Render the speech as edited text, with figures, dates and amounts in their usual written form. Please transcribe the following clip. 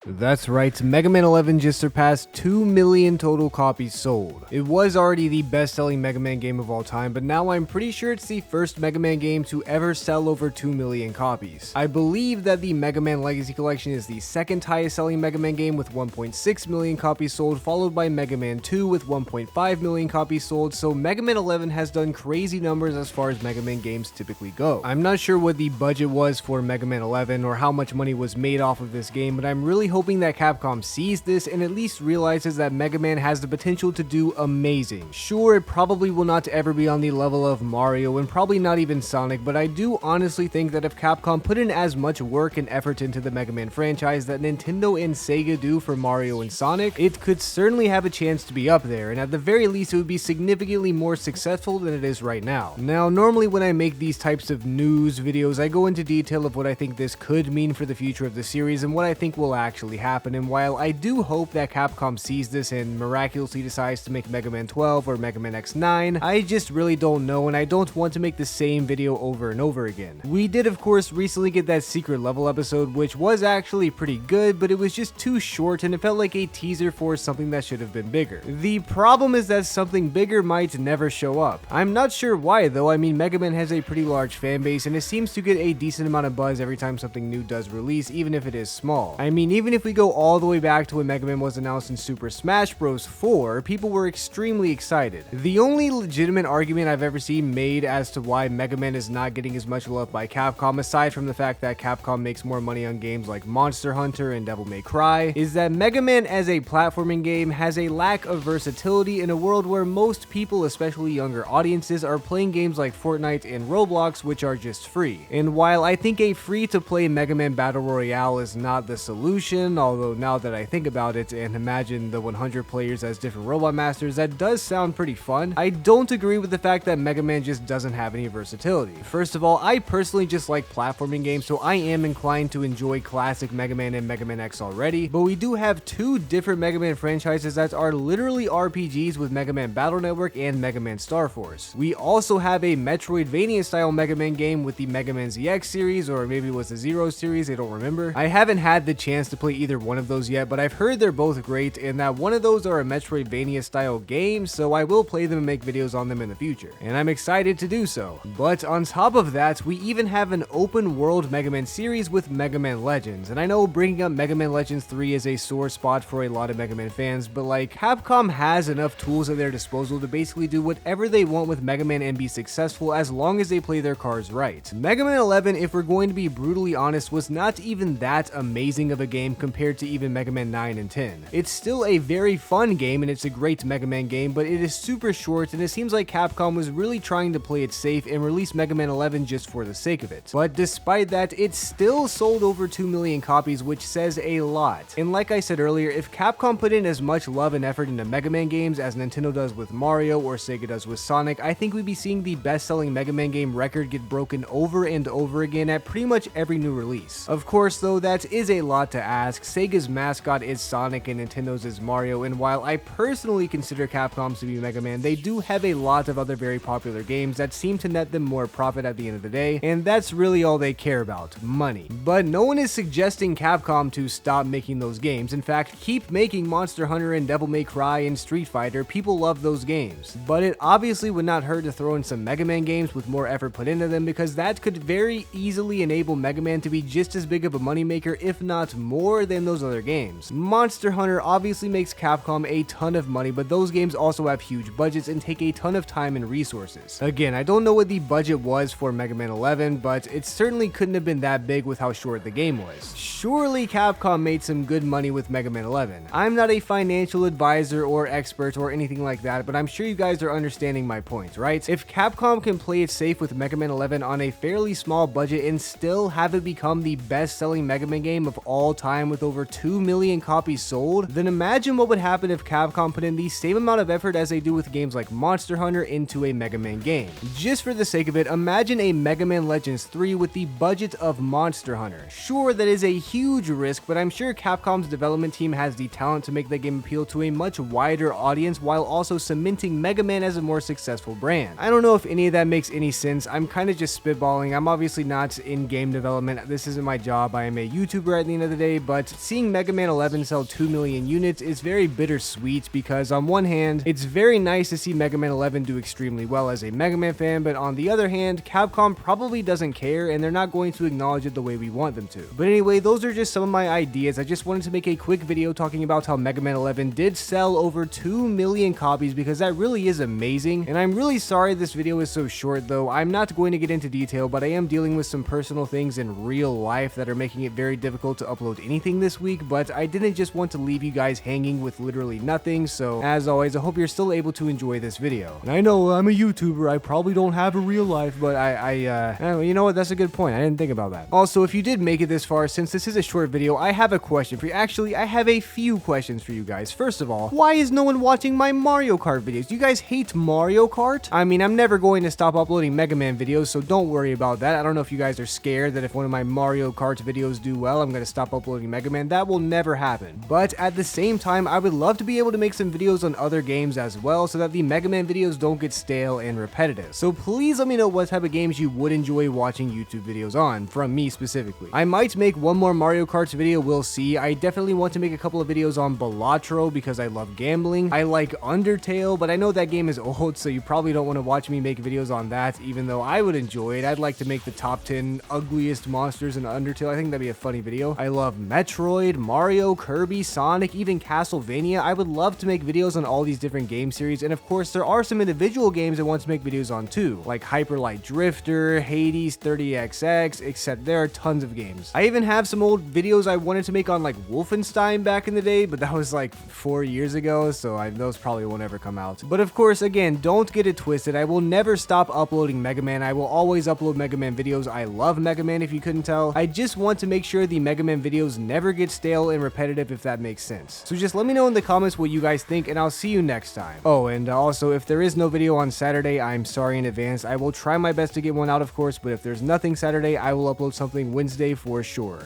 That's right, Mega Man 11 just surpassed 2 million total copies sold. It was already the best-selling Mega Man game of all time, but now I'm pretty sure it's the first Mega Man game to ever sell over 2 million copies. I believe that the Mega Man Legacy Collection is the second highest selling Mega Man game with 1.6 million copies sold, followed by Mega Man 2 with 1.5 million copies sold, so Mega Man 11 has done crazy numbers as far as Mega Man games typically go. I'm not sure what the budget was for Mega Man 11 or how much money was made off of this game, but I'm really hoping that Capcom sees this and at least realizes that Mega Man has the potential to do amazing. Sure, it probably will not ever be on the level of Mario and probably not even Sonic, but I do honestly think that if Capcom put in as much work and effort into the Mega Man franchise that Nintendo and Sega do for Mario and Sonic, it could certainly have a chance to be up there, and at the very least it would be significantly more successful than it is right now. Now, normally when I make these types of news videos, I go into detail of what I think this could mean for the future of the series and what I think will actually happen. And while I do hope that Capcom sees this and miraculously decides to make Mega Man 12 or Mega Man X9, I just really don't know, and I don't want to make the same video over and over again. We did of course recently get that secret level episode, which was actually pretty good, but it was just too short and it felt like a teaser for something that should have been bigger. The problem is that something bigger might never show up. I'm not sure why though. I mean, Mega Man has a pretty large fan base and it seems to get a decent amount of buzz every time something new does release, even if it is small. I mean, even if we go all the way back to when Mega Man was announced in Super Smash Bros. 4, people were extremely excited. The only legitimate argument I've ever seen made as to why Mega Man is not getting as much love by Capcom, aside from the fact that Capcom makes more money on games like Monster Hunter and Devil May Cry, is that Mega Man as a platforming game has a lack of versatility in a world where most people, especially younger audiences, are playing games like Fortnite and Roblox, which are just free. And while I think a free-to-play Mega Man Battle Royale is not the solution, although now that I think about it and imagine the 100 players as different robot masters, that does sound pretty fun, I don't agree with the fact that Mega Man just doesn't have any versatility. First of all, I personally just like platforming games, so I am inclined to enjoy classic Mega Man and Mega Man X already, but we do have two different Mega Man franchises that are literally RPGs with Mega Man Battle Network and Mega Man Star Force. We also have a Metroidvania style Mega Man game with the Mega Man ZX series, or maybe it was the Zero series, I don't remember. I haven't had the chance to play either one of those yet, but I've heard they're both great and that one of those are a Metroidvania style game, so I will play them and make videos on them in the future, and I'm excited to do so. But on top of that, we even have an open world Mega Man series with Mega Man Legends, and I know bringing up Mega Man Legends 3 is a sore spot for a lot of Mega Man fans, but like, Capcom has enough tools at their disposal to basically do whatever they want with Mega Man and be successful as long as they play their cards right. Mega Man 11, if we're going to be brutally honest, was not even that amazing of a game compared to even Mega Man 9 and 10. It's still a very fun game and it's a great Mega Man game, but it is super short and it seems like Capcom was really trying to play it safe and release Mega Man 11 just for the sake of it. But despite that, it still sold over 2 million copies, which says a lot. And like I said earlier, if Capcom put in as much love and effort into Mega Man games as Nintendo does with Mario or Sega does with Sonic, I think we'd be seeing the best-selling Mega Man game record get broken over and over again at pretty much every new release. Of course though, that is a lot to ask. Sega's mascot is Sonic and Nintendo's is Mario, and while I personally consider Capcom's to be Mega Man, they do have a lot of other very popular games that seem to net them more profit at the end of the day, and that's really all they care about, money. But no one is suggesting Capcom to stop making those games. In fact, keep making Monster Hunter and Devil May Cry and Street Fighter. People love those games. But it obviously would not hurt to throw in some Mega Man games with more effort put into them, because that could very easily enable Mega Man to be just as big of a moneymaker, if not more, than those other games. Monster Hunter obviously makes Capcom a ton of money, but those games also have huge budgets and take a ton of time and resources. Again, I don't know what the budget was for Mega Man 11, but it certainly couldn't have been that big with how short the game was. Surely Capcom made some good money with Mega Man 11. I'm not a financial advisor or expert or anything like that, but I'm sure you guys are understanding my point, right? If Capcom can play it safe with Mega Man 11 on a fairly small budget and still have it become the best-selling Mega Man game of all time with over 2 million copies sold, then imagine what would happen if Capcom put in the same amount of effort as they do with games like Monster Hunter into a Mega Man game. Just for the sake of it, imagine a Mega Man Legends 3 with the budget of Monster Hunter. Sure, that is a huge risk, but I'm sure Capcom's development team has the talent to make the game appeal to a much wider audience while also cementing Mega Man as a more successful brand. I don't know if any of that makes any sense. I'm kind of just spitballing. I'm obviously not in game development. This isn't my job. I am a YouTuber at the end of the day, but seeing Mega Man 11 sell 2 million units is very bittersweet because on one hand, it's very nice to see Mega Man 11 do extremely well as a Mega Man fan, but on the other hand, Capcom probably doesn't care and they're not going to acknowledge it the way we want them to. But anyway, those are just some of my ideas. I just wanted to make a quick video talking about how Mega Man 11 did sell over 2 million copies because that really is amazing. And I'm really sorry this video is so short though. I'm not going to get into detail, but I am dealing with some personal things in real life that are making it very difficult to upload anything this week, but I didn't just want to leave you guys hanging with literally nothing. So as always, I hope you're still able to enjoy this video. And I know I'm a YouTuber, I probably don't have a real life, but you know what, that's a good point. I didn't think about that. Also, if you did make it this far, since this is a short video, I have a question for you. Actually, I have a few questions for you guys. First of all, why is no one watching my Mario Kart videos? You guys hate Mario Kart? I mean, I'm never going to stop uploading Mega Man videos, so don't worry about that. I don't know if you guys are scared that if one of my Mario Kart videos do well, I'm going to stop uploading Mega Man. That will never happen. But at the same time, I would love to be able to make some videos on other games as well so that the Mega Man videos don't get stale and repetitive. So please let me know what type of games you would enjoy watching YouTube videos on, from me specifically. I might make one more Mario Kart video, we'll see. I definitely want to make a couple of videos on Balatro because I love gambling. I like Undertale, but I know that game is old, so you probably don't want to watch me make videos on that, even though I would enjoy it. I'd like to make the top 10 ugliest monsters in Undertale. I think that'd be a funny video. I love Metroid, Mario, Kirby, Sonic, even Castlevania. I would love to make videos on all these different game series, and of course, there are some individual games I want to make videos on too, like Hyper Light Drifter, Hades, 30XX, except there are tons of games. I even have some old videos I wanted to make on like Wolfenstein back in the day, but that was like 4 years ago, so those probably won't ever come out. But of course, again, don't get it twisted. I will never stop uploading Mega Man. I will always upload Mega Man videos. I love Mega Man, if you couldn't tell. I just want to make sure the Mega Man videos never get stale and repetitive, if that makes sense. So just let me know in the comments what you guys think, and I'll see you next time. Oh, and also, if there is no video on Saturday, I'm sorry in advance. I will try my best to get one out, of course, but if there's nothing Saturday, I will upload something Wednesday for sure.